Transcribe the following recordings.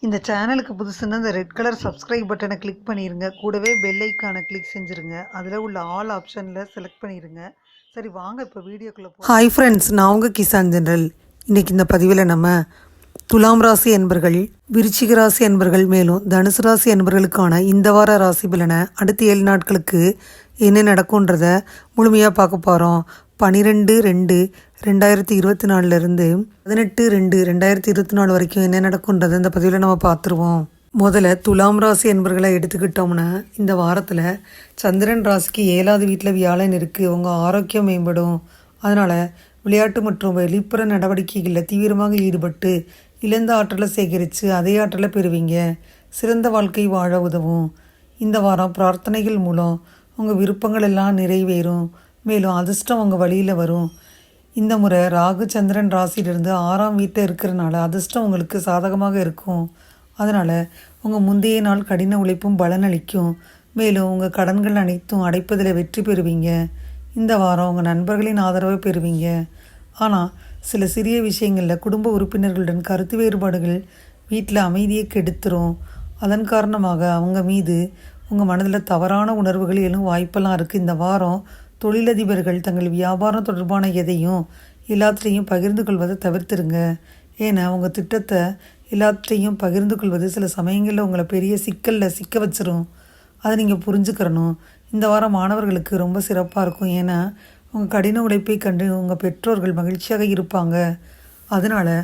இந்த சேனலுக்கு புதுசுன்னா இந்த ரெட் கலர் சப்ஸ்கிரைப் பட்டனை கிளிக் பண்ணிடுங்க. கூடவே பெல் ஐக்கானை கிளிக் செஞ்சுருங்க. அதில் உள்ள ஆல் ஆப்ஷனில் செலக்ட் பண்ணிடுங்க. சரி வாங்க இப்போ வீடியோக்குள்ளே போ. ஹாய் ஃப்ரெண்ட்ஸ், நான் உங்கள் கிசான் ஜெனரல். இன்றைக்கி இந்த பதிவில் நம்ம துலாம் ராசி என்பர்கள், விருச்சிக ராசி என்பர்கள், மேலும் தனுசு ராசி என்பர்களுக்கான இந்த வார ராசி பலனை அடுத்த 7 நாட்களுக்கு என்ன நடக்கும்ன்றத முழுமையாக பார்க்க போகிறோம். 12/2/2024 18/2/2024 வரைக்கும் என்ன நடக்கும்ன்றதை இந்த பதிவில் நம்ம பார்த்துருவோம். முதல்ல துலாம் ராசி என்பர்களை எடுத்துக்கிட்டோம்னா, இந்த வாரத்தில் சந்திரன் ராசிக்கு 7வது வீட்டில் வியாழன் இருக்குது. உங்கள் ஆரோக்கியம் மேம்படும். அதனால் விளையாட்டு மற்றும் வெளிப்புற நடவடிக்கைகளில் தீவிரமாக ஈடுபட்டு இழந்த ஆற்றலை சேகரித்து அதே ஆற்றலை பெறுவீங்க. சிறந்த வாழ்க்கை வாழ உதவும். இந்த வாரம் பிரார்த்தனைகள் மூலம் உங்கள் விருப்பங்கள் எல்லாம் நிறைவேறும். மேலும் அதிர்ஷ்டம் உங்கள் வழியில் வரும். இந்த முறை ராகு சந்திரன் ராசியிலிருந்து 6ஆம் வீட்டில் இருக்கிறனால அதிர்ஷ்டம் உங்களுக்கு சாதகமாக இருக்கும். அதனால் உங்கள் முந்தைய நாள் கடின உழைப்பும் பலனளிக்கும். மேலும் உங்கள் கடன்கள் அனைத்தும் அடைப்பதில் வெற்றி பெறுவீங்க. இந்த வாரம் உங்கள் நண்பர்களின் ஆதரவை பெறுவீங்க. ஆனால் சில சிறிய விஷயங்களில் குடும்ப உறுப்பினர்களுடன் கருத்து வேறுபாடுகள் வீட்டில் அமைதியை கெடுத்துரும். அதன் காரணமாக அவங்க மீது உங்கள் மனதில் தவறான உணர்வுகள் எழும் வாய்ப்பெல்லாம் இருக்குது. இந்த வாரம் தொழிலதிபர்கள் தங்கள் வியாபாரம் தொடர்பான எதையும் எல்லாத்தையும் பகிர்ந்து கொள்வதை தவிர்த்துருங்க. ஏன்னா உங்கள் திட்டத்தை எல்லாத்தையும் பகிர்ந்து கொள்வது சில சமயங்களில் உங்களை பெரிய சிக்கலில் சிக்க வச்சிரும். அதை நீங்கள் புரிஞ்சுக்கிறணும். இந்த வாரம் மாணவர்களுக்கு ரொம்ப சிறப்பாக இருக்கும். ஏன்னா உங்கள் கடின உழைப்பை கண்டு உங்கள் பெற்றோர்கள் மகிழ்ச்சியாக இருப்பாங்க. அதனால்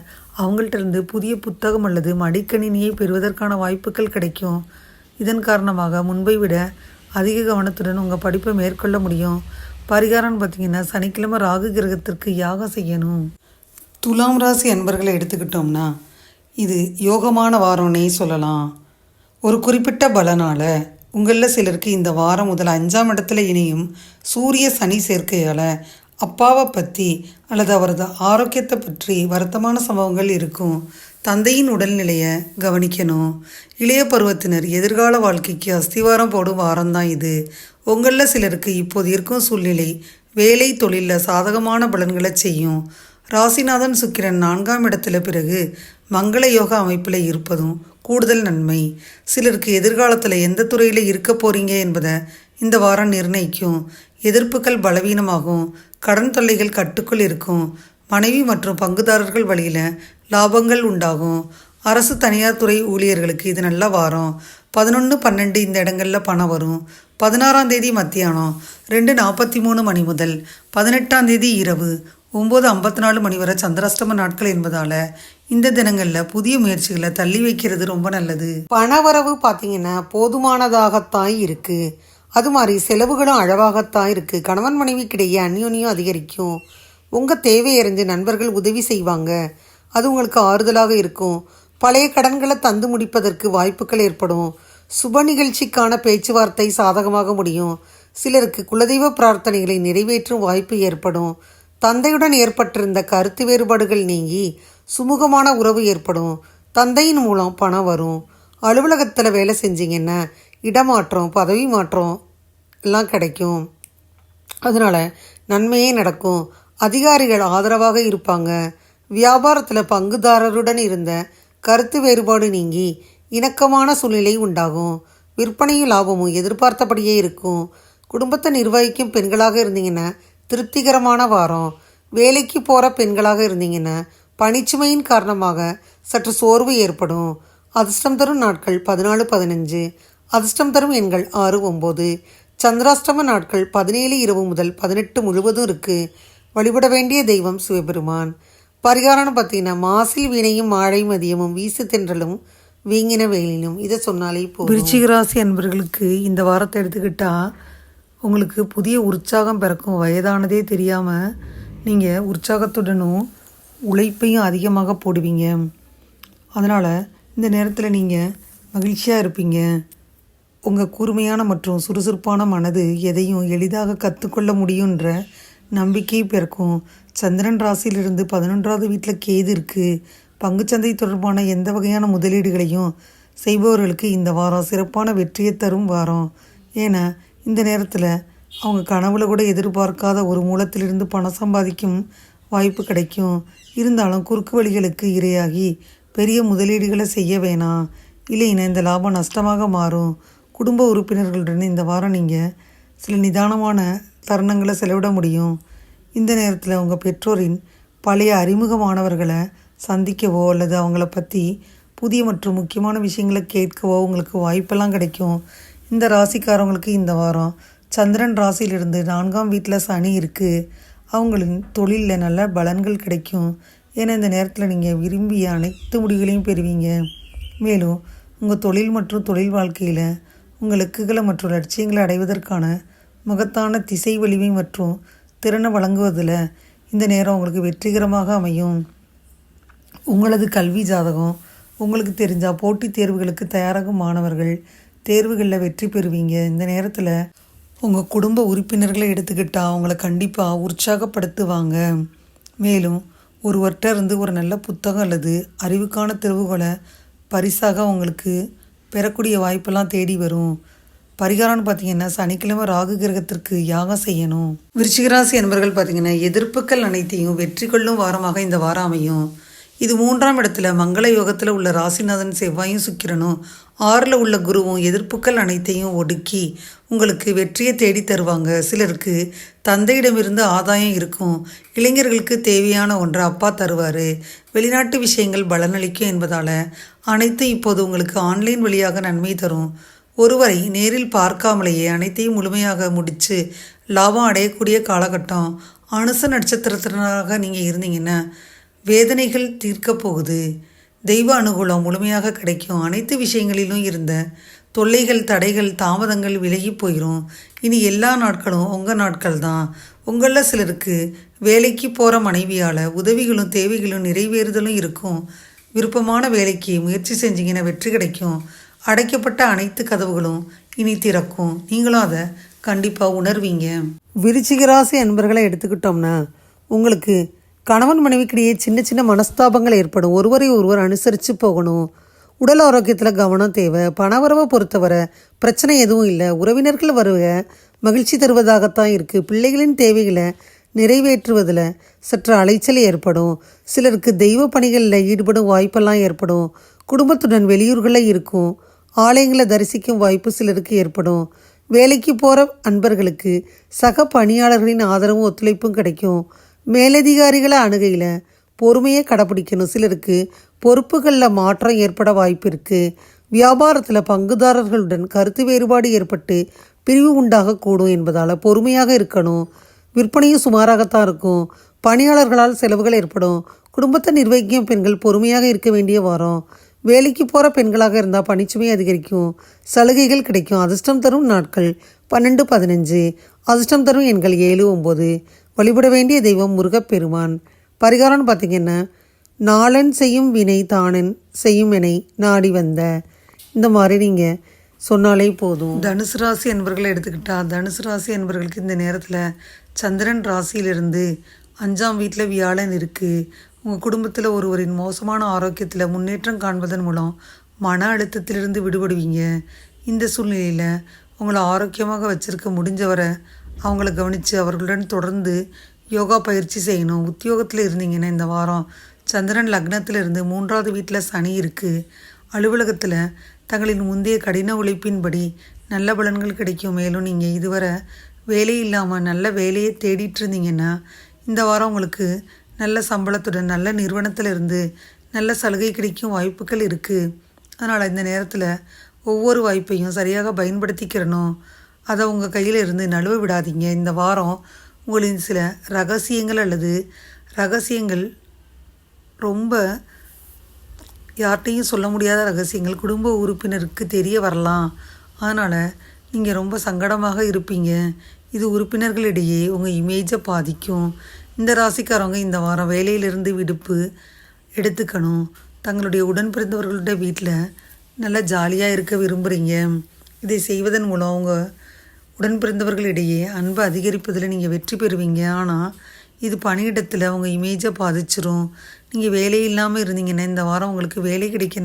அவங்கள்ட்ட புதிய புத்தகம் அல்லது மடிக்கணினியை பெறுவதற்கான வாய்ப்புகள் கிடைக்கும். இதன் காரணமாக முன்பை விட அதிக கவனத்துடன் உங்கள் படிப்பை மேற்கொள்ள முடியும். பரிகாரம்னு பார்த்தீங்கன்னா, சனிக்கிழமை ராகு கிரகத்திற்கு யாகம் செய்யணும். துலாம் ராசி அன்பர்களை எடுத்துக்கிட்டோம்னா, இது யோகமான வாரம்னே சொல்லலாம். ஒரு குறிப்பிட்ட பலனால் உங்களில் சிலருக்கு இந்த வாரம் முதல் 5ஆம் இடத்துல இணையும் சூரிய சனி சேர்க்கையால் அப்பாவை பற்றி அல்லது அவரது ஆரோக்கியத்தை பற்றி வருத்தமான சம்பவங்கள் இருக்கும். தந்தையின் உடல்நிலையை கவனிக்கணும். இளைய பருவத்தினர் எதிர்கால வாழ்க்கைக்கு அஸ்திவாரம் போடும் வாரம்தான் இது. உங்களில் சிலருக்கு இப்போது இருக்கும் சூழ்நிலை வேலை தொழிலில் சாதகமான பலன்களை செய்யும். ராசிநாதன் சுக்கிரன் 4ஆம் இடத்துல பிறகு மங்கள யோக அமைப்பில் இருப்பதும் கூடுதல் நன்மை. சிலருக்கு எதிர்காலத்தில் எந்த துறையில் இருக்க போகிறீங்க என்பதை இந்த வாரம் நிர்ணயிக்கும். எதிர்ப்புகள் பலவீனமாகும். கடன் தொல்லைகள் கட்டுக்குள் இருக்கும். மனைவி மற்றும் பங்குதாரர்கள் வழியில் லாபங்கள் உண்டாகும். அரசு தனியார் துறை ஊழியர்களுக்கு இது நல்ல வாரம். 11-12 இந்த இடங்களில் பணம் வரும். 16ஆம் தேதி மத்தியானம் 2:43 மணி முதல் 18ஆம் தேதி இரவு 9:54 மணி வரை சந்திராஷ்டம நாட்கள் என்பதால் இந்த தினங்களில் புதிய முயற்சிகளை தள்ளி வைக்கிறது ரொம்ப நல்லது. பணவரவு பார்த்தீங்கன்னா போதுமானதாகத்தான் இருக்குது. அது மாதிரி செலவுகளும் அளவாகத்தான் இருக்குது. கணவன் மனைவிக்கிடையே அந்யோன்யம் அதிகரிக்கும். உங்கள் தேவையறிஞ்சு நண்பர்கள் உதவி செய்வாங்க. அது உங்களுக்கு ஆறுதலாக இருக்கும். பழைய கடன்களை தந்து முடிப்பதற்கு வாய்ப்புகள் ஏற்படும். சுப நிகழ்ச்சிக்கான பேச்சுவார்த்தை சாதகமாக முடியும். சிலருக்கு குலதெய்வ பிரார்த்தனைகளை நிறைவேற்றும் வாய்ப்பு ஏற்படும். தந்தையுடன் ஏற்பட்டிருந்த கருத்து வேறுபாடுகள் நீங்கி சுமூகமான உறவு ஏற்படும். தந்தையின் மூலம் பணம் வரும். அலுவலகத்தில் வேலை செஞ்சீங்கன்னா இடமாற்றம், பதவி மாற்றம் எல்லாம் கிடைக்கும். அதனால் நன்மையே நடக்கும். அதிகாரிகள் ஆதரவாக இருப்பாங்க. வியாபாரத்தில் பங்குதாரருடன் இருந்த கருத்து வேறுபாடு நீங்கி இணக்கமான சூழ்நிலை உண்டாகும். விற்பனையும் லாபமும் எதிர்பார்த்தபடியே இருக்கும். குடும்பத்தை நிர்வகிக்கும் பெண்களாக இருந்தீங்கன்னா திருப்திகரமான வாரம். வேலைக்கு போகிற பெண்களாக இருந்தீங்கன்னா பணிச்சுமையின் காரணமாக சற்று சோர்வு ஏற்படும். அதிர்ஷ்டம் தரும் நாட்கள் 14-15. அதிர்ஷ்டம் தரும் எண்கள் 6-9. சந்திராஷ்டம நாட்கள் 17 முதல் 18 முழுவதும் இருக்குது. வழிபட வேண்டிய தெய்வம் சிவபெருமான். பரிகாரம்னு பார்த்தீங்கன்னா, மாசில் வீணையும் மாழை மதியமும் வீசு தென்றலும் வீங்கின வெயிலினும். இதை சொன்னாலே போதும். விருச்சிக ராசி அன்பர்களுக்கு இந்த வாரத்தை எடுத்துக்கிட்டால் உங்களுக்கு புதிய உற்சாகம் பிறக்கும். வயதானதே தெரியாமல் நீங்கள் உற்சாகத்துடனும் உழைப்பையும் அதிகமாக போடுவீங்க. அதனால் இந்த நேரத்தில் நீங்கள் மகிழ்ச்சியாக இருப்பீங்க. உங்கள் கூர்மையான மற்றும் சுறுசுறுப்பான மனது எதையும் எளிதாக கற்றுக்கொள்ள முடியுன்ற நம்பிக்கை பிறக்கும். சந்திரன் ராசியிலிருந்து 11ஆவது வீட்டில் கேது இருக்குது. பங்குச்சந்தை தொடர்பான எந்த வகையான முதலீடுகளையும் செய்பவர்களுக்கு இந்த வாரம் சிறப்பான வெற்றியை தரும் வாரம். ஏன்னா இந்த நேரத்தில் அவங்க கனவுல கூட எதிர்பார்க்காத ஒரு மூலத்திலிருந்து பணம் சம்பாதிக்கும் வாய்ப்பு கிடைக்கும். இருந்தாலும் குறுக்கு வழிகளுக்கு இரையாகி பெரிய முதலீடுகளை செய்ய வேணாம். இல்லைன்னா இந்த லாபம் நஷ்டமாக மாறும். குடும்ப உறுப்பினர்களுடன் இந்த வாரம் நீங்கள் சில நிதானமான தருணங்களை செலவிட முடியும். இந்த நேரத்தில் உங்கள் பெற்றோரின் பழைய அறிமுகமானவர்களை சந்திக்கவோ அல்லது அவங்கள பற்றி புதிய மற்றும் முக்கியமான விஷயங்களை கேட்கவோ உங்களுக்கு வாய்ப்பெல்லாம் கிடைக்கும். இந்த ராசிக்காரவங்களுக்கு இந்த வாரம் சந்திரன் ராசியிலிருந்து 4ஆம் வீட்டில் சனி இருக்குது. அவங்களின் தொழிலில் நல்ல பலன்கள் கிடைக்கும். ஏன்னா இந்த நேரத்தில் நீங்கள் விரும்பிய அனைத்து முடிவுகளையும் பெறுவீங்க. மேலும் உங்கள் தொழில் மற்றும் தொழில் வாழ்க்கையில் உங்கள் இலக்குகளை மற்றும் லட்சியங்களை அடைவதற்கான மகத்தான திசை வலிமை மற்றும் திறனை வழங்குவதில் இந்த நேரம் உங்களுக்கு வெற்றிகரமாக அமையும். உங்களது கல்வி ஜாதகம் உங்களுக்கு தெரிஞ்சால் போட்டித் தேர்வுகளுக்கு தயாராகும் மாணவர்கள் தேர்வுகளில் வெற்றி பெறுவீங்க. இந்த நேரத்தில் உங்கள் குடும்ப உறுப்பினர்களை எடுத்துக்கிட்டால் அவங்கள கண்டிப்பாக உற்சாகப்படுத்துவாங்க. மேலும் ஒருவர்கிட்ட இருந்து ஒரு நல்ல புத்தகம் அல்லது அறிவுக்கான திறவுகோலை பரிசாக உங்களுக்கு பெறக்கூடிய வாய்ப்பெல்லாம் தேடி வரும். பரிகாரம்னு பார்த்தீங்கன்னா சனிக்கிழமை ராகு கிரகத்திற்கு யாகம் செய்யணும். விருச்சிகராசி என்பவர்கள் பார்த்தீங்கன்னா எதிர்ப்புகள் அனைத்தையும் வெற்றி கொள்ளும் வாரமாக இந்த வாரம் அமையும். இது 3ஆம் இடத்துல மங்கள யோகத்தில் உள்ள ராசிநாதன் செவ்வாயும் சுக்கிரனும் 6ல் உள்ள குருவும் எதிர்ப்புகள் அனைத்தையும் ஒடுக்கி உங்களுக்கு வெற்றியை தேடி தருவாங்க. சிலருக்கு தந்தையிடமிருந்து ஆதாயம் இருக்கும். இளைஞர்களுக்கு தேவையான ஒன்றை அப்பா தருவார். வெளிநாட்டு விஷயங்கள் பலனளிக்கும் என்பதால் அனைத்தும் இப்போது உங்களுக்கு ஆன்லைன் வழியாக நன்மை தரும். ஒருவரை நேரில் பார்க்காமலேயே அனைத்தையும் முழுமையாக முடித்து லாபம் அடையக்கூடிய காலகட்டம். அனுச நட்சத்திரத்தினராக நீங்கள் இருந்தீங்கன்னா வேதனைகள் தீர்க்க போகுது. தெய்வ அனுகூலம் முழுமையாக கிடைக்கும். அனைத்து விஷயங்களிலும் இருந்த தொல்லைகள் தடைகள் தாமதங்கள் விலகி போயிடும். இனி எல்லா நாட்களும் உங்கள் நாட்கள் தான். உங்களில் சிலருக்கு வேலைக்கு போகிற மனைவியால் உதவிகளும் தேவைகளும் நிறைவேறுதலும் இருக்கும். விருப்பமான வேலைக்கு முயற்சி செஞ்சீங்கன்னா வெற்றி கிடைக்கும். அடைக்கப்பட்ட அனைத்து கதவுகளும் இனி திறக்கும். நீங்களும் அதை கண்டிப்பாக உணர்வீங்க. விருச்சிகராசி அன்பர்களை எடுத்துக்கிட்டோம்னா உங்களுக்கு கணவன் மனைவிக்கிடையே சின்ன சின்ன மனஸ்தாபங்கள் ஏற்படும். ஒருவரை ஒருவர் அனுசரித்து போகணும். உடல் ஆரோக்கியத்தில் கவனம் தேவை. பணவரவை பொறுத்தவரை பிரச்சனை எதுவும் இல்லை. உறவினர்கள் வருவ மகிழ்ச்சி தருவதாகத்தான் இருக்குது. பிள்ளைகளின் தேவைகளை நிறைவேற்றுவதில் சற்று அலைச்சல் ஏற்படும். சிலருக்கு தெய்வ பணிகளில் ஈடுபடும் வாய்ப்பெல்லாம் ஏற்படும். குடும்பத்துடன் வெளியூர்களில் இருக்கும். ஆலயங்களை தரிசிக்கும் வாய்ப்பு சிலருக்கு ஏற்படும். வேலைக்கு போகிற அன்பர்களுக்கு சக பணியாளர்களின் ஆதரவும் ஒத்துழைப்பும் கிடைக்கும். மேலதிகாரிகளை அணுகையில் பொறுமையை கடைப்பிடிக்கணும். சிலருக்கு பொறுப்புகளில் மாற்றம் ஏற்பட வாய்ப்பு இருக்குது. வியாபாரத்தில் பங்குதாரர்களுடன் கருத்து வேறுபாடு ஏற்பட்டு பிரிவு உண்டாகக்கூடும் என்பதால் பொறுமையாக இருக்கணும். விற்பனையும் சுமாராகத்தான் இருக்கும். பணியாளர்களால் செலவுகள் ஏற்படும். குடும்பத்தை நிர்வகிக்கும் பெண்கள் பொறுமையாக இருக்க வேண்டிய வாரம். வேலைக்கு போகிற பெண்களாக இருந்தால் பணிச்சுமை அதிகரிக்கும். சலுகைகள் கிடைக்கும். அதிர்ஷ்டம் தரும் நாட்கள் 12, 15. அதிர்ஷ்டம் தரும் எண்கள் 7, 9. வழிபட வேண்டிய தெய்வம் முருகப்பெருமான். பரிகாரம்னு பார்த்தீங்கன்னா நாளன் செய்யும் வினை தானன் செய்யும் வினை நாடி வந்த. இந்த மாதிரி நீங்கள் சொன்னாலே போதும். தனுசு ராசி என்பவர்களை எடுத்துக்கிட்டால் தனுசு ராசி என்பவர்களுக்கு இந்த நேரத்தில் சந்திரன் ராசியிலிருந்து 5ஆம் வீட்டில் வியாழன் இருக்குது. உங்கள் குடும்பத்தில் ஒருவரின் மோசமான ஆரோக்கியத்தில் முன்னேற்றம் காண்பதன் மூலம் மன அழுத்தத்திலிருந்து விடுபடுவீங்க. இந்த சூழ்நிலையில் உங்களை ஆரோக்கியமாக வச்சுருக்க முடிஞ்சவரை அவங்கள கவனித்து அவர்களுடன் தொடர்ந்து யோகா பயிற்சி செய்யணும். உத்தியோகத்தில் இருந்தீங்கன்னா இந்த வாரம் சந்திரன் லக்னத்தில் இருந்து 3ஆவது வீட்டில் சனி இருக்குது. அலுவலகத்தில் தங்களின் முந்தைய கடின உழைப்பின்படி நல்ல பலன்கள் கிடைக்கும். மேலும் நீங்கள் இதுவரை வேலை இல்லாமல் நல்ல வேலையை தேடிட்டு இருந்தீங்கன்னா இந்த வாரம் உங்களுக்கு நல்ல சம்பளத்துடன் நல்ல நிறுவனத்தில் இருந்து நல்ல சலுகை கிடைக்கும் வாய்ப்புகள் இருக்குது. அதனால் இந்த நேரத்தில் ஒவ்வொரு வாய்ப்பையும் சரியாக பயன்படுத்திக்கிறணும். அதை உங்கள் கையில் இருந்து நழுவ விடாதீங்க. இந்த வாரம் உங்களின் சில ரகசியங்கள் ரொம்ப யார்கிட்டையும் சொல்ல முடியாத ரகசியங்கள் குடும்ப உறுப்பினருக்கு தெரிய வரலாம். அதனால் நீங்கள் ரொம்ப சங்கடமாக இருப்பீங்க. இது உறுப்பினர்களிடையே உங்கள் இமேஜை பாதிக்கும். இந்த ராசிக்காரவங்க இந்த வாரம் வேலையிலிருந்து விடுப்பு எடுத்துக்கணும். தங்களுடைய உடன் பிறந்தவர்களுடைய வீட்டில் நல்லா ஜாலியாக இருக்க விரும்புகிறீங்க. இதை செய்வதன் மூலம் உங்கள் உடன் பிறந்தவர்களிடையே அன்பை அதிகரிப்பதில் நீங்கள் வெற்றி பெறுவீங்க. ஆனால் இது பணியிடத்தில் உங்கள் இமேஜை பாதிச்சிரும். நீங்கள் வேலை இல்லாமல் இருந்தீங்கன்னா இந்த வாரம் உங்களுக்கு வேலை கிடைக்க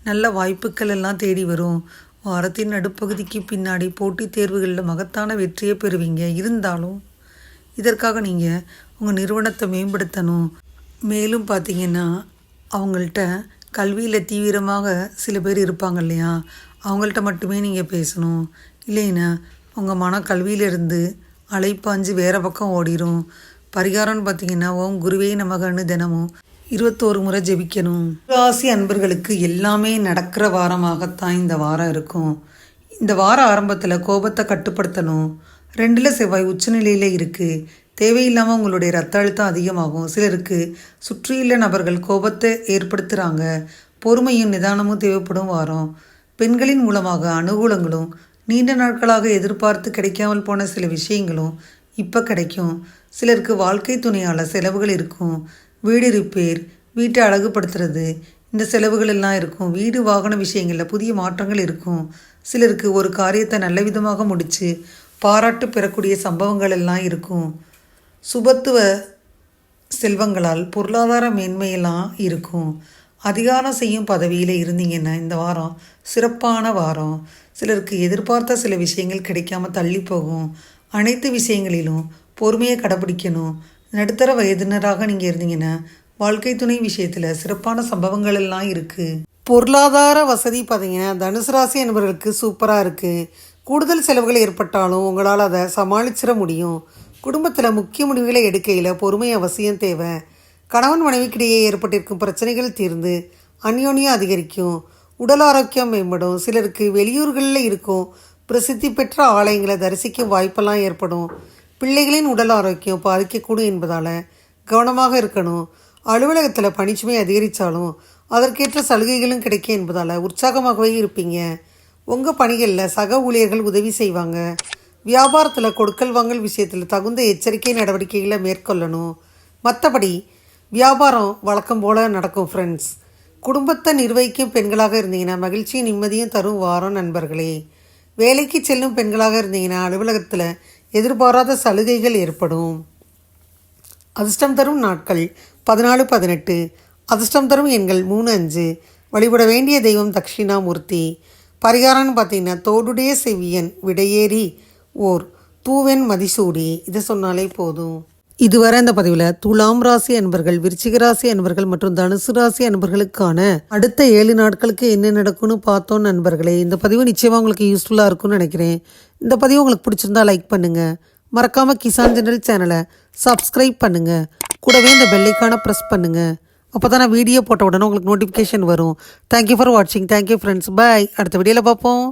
நல்ல வாய்ப்புகள் எல்லாம் தேடி வரும். வாரத்தின் நடுப்பகுதிக்கு பின்னாடி போட்டித் தேர்வுகளில் மகத்தான வெற்றியை பெறுவீங்க. இருந்தாலும் இதற்காக நீங்கள் உங்கள் நிறுவனத்தை மேம்படுத்தணும். மேலும் பார்த்தீங்கன்னா அவங்கள்ட்ட கல்வியில் தீவிரமாக சில பேர் இருப்பாங்க இல்லையா, அவங்கள்ட்ட மட்டுமே நீங்கள் பேசணும். இல்லைன்னா உங்கள் மன கல்வியிலிருந்து அலைப்பாஞ்சு வேறு பக்கம் ஓடிடும். பரிகாரம்னு பார்த்தீங்கன்னா ஓம் குருவே நமகன்னு தினமும் 21 முறை ஜெபிக்கணும். ராசி அன்பர்களுக்கு எல்லாமே நடக்கிற வாரமாகத்தான் இந்த வாரம் இருக்கும். இந்த வார ஆரம்பத்தில் கோபத்தை கட்டுப்படுத்தணும். 2ல் செவ்வாய் உச்சநிலையில் இருக்குது. தேவையில்லாமல் உங்களுடைய ரத்த அழுத்தம் அதிகமாகும். சிலருக்கு சுற்றியுள்ள நபர்கள் கோபத்தை ஏற்படுத்துகிறாங்க. பொறுமையும் நிதானமும் தேவைப்படும் வாரம். பெண்களின் மூலமாக அனுகூலங்களும் நீண்ட நாட்களாக எதிர்பார்த்து கிடைக்காமல் போன சில விஷயங்களும் இப்போ கிடைக்கும். சிலருக்கு வாழ்க்கை துணையால் செலவுகள் இருக்கும். வீடு ரிப்பேர், வீட்டை அழகுபடுத்துறது, இந்த செலவுகள் எல்லாம் இருக்கும். வீடு வாகன விஷயங்களில் புதிய மாற்றங்கள் இருக்கும். சிலருக்கு ஒரு காரியத்தை நல்ல விதமாக முடித்து பாராட்டு பெறக்கூடிய சம்பவங்கள் எல்லாம் இருக்கும். சுபத்துவ செல்வங்களால் பொருளாதார மேன்மையெல்லாம் இருக்கும். அதிகாரம் செய்யும் பதவியில் இருந்தீங்கன்னா இந்த வாரம் சிறப்பான வாரம். சிலருக்கு எதிர்பார்த்த சில விஷயங்கள் கிடைக்காம தள்ளி போகும். அனைத்து விஷயங்களிலும் பொறுமையை கடைப்பிடிக்கணும். நடுத்தர வயதினராக நீங்கள் இருந்தீங்கன்னா வாழ்க்கை துணை விஷயத்தில் சிறப்பான சம்பவங்கள் எல்லாம் இருக்குது. பொருளாதார வசதி பார்த்தீங்கன்னா தனுசு ராசி என்பவர்களுக்கு சூப்பராக இருக்குது. கூடுதல் செலவுகள் ஏற்பட்டாலும் உங்களால் அதை சமாளிச்சிட முடியும். குடும்பத்தில் முக்கிய முடிவுகளை எடுக்கையில் பொறுமை அவசியம் தேவை. கணவன் மனைவிக்கிடையே ஏற்பட்டிருக்கும் பிரச்சனைகள் தீர்ந்து அந்யோன்யம் அதிகரிக்கும். உடல் ஆரோக்கியம் மேம்படும். சிலருக்கு வெளியூர்களில் இருக்கும் பிரசித்தி பெற்ற ஆலயங்களை தரிசிக்கும் வாய்ப்பெல்லாம் ஏற்படும். பிள்ளைகளின் உடல் ஆரோக்கியம் பாதிக்கக்கூடும் என்பதால் கவனமாக இருக்கணும். அலுவலகத்தில் பணிச்சுமை அதிகரித்தாலும் அதற்கேற்ற சலுகைகளும் கிடைக்கும் என்பதால் உற்சாகமாகவே இருப்பீங்க. உங்கள் பணிகளில் சக ஊழியர்கள் உதவி செய்வாங்க. வியாபாரத்தில் கொடுக்கல் வாங்கல் விஷயத்தில் தகுந்த எச்சரிக்கை நடவடிக்கைகளை மேற்கொள்ளணும். மற்றபடி வியாபாரம் வழக்கம் போல் நடக்கும் ஃப்ரெண்ட்ஸ். குடும்பத்தை நிர்வகிக்கும் பெண்களாக இருந்தீங்கன்னா மகிழ்ச்சியும் நிம்மதியும் தரும் வாரம் நண்பர்களே. வேலைக்கு செல்லும் பெண்களாக இருந்தீங்கன்னா அலுவலகத்தில் எதிர்பாராத சலுகைகள் ஏற்படும். அதிர்ஷ்டம் தரும் நாட்கள் 14, 18. அதிர்ஷ்டம் தரும் எண்கள் 3, 5. வழிபட வேண்டிய தெய்வம் தட்சிணாமூர்த்தி. பரிகாரம்னு பார்த்தீங்கன்னா தோடுடைய செவியன் விடையேறி ஓர் தூவென் மதிசூடி. இதை சொன்னாலே போதும். இதுவரை இந்த பதிவில் துலாம் ராசி அன்பர்கள், விருச்சிக ராசி அன்பர்கள் மற்றும் தனுசு ராசி அன்பர்களுக்கான அடுத்த 7 நாட்களுக்கு என்ன நடக்கும்னு பார்த்தோம் நண்பர்களே. இந்த பதிவு நிச்சயமாக உங்களுக்கு யூஸ்ஃபுல்லாக இருக்கும்னு நினைக்கிறேன். இந்த பதிவு உங்களுக்கு பிடிச்சிருந்தா லைக் பண்ணுங்கள். மறக்காமல் கிசான் ஜெனரல் சேனலை சப்ஸ்கிரைப் பண்ணுங்கள். கூடவே இந்த பெல்லைக்கான ப்ரெஸ் பண்ணுங்கள். அப்போ தான் நான் வீடியோ போட்ட உடனே உங்களுக்கு நோட்டிஃபிகேஷன் வரும். தேங்க்யூ ஃபார் வாட்சிங். Thank you friends. பாய். அடுத்த வீடியோவில் பார்ப்போம்.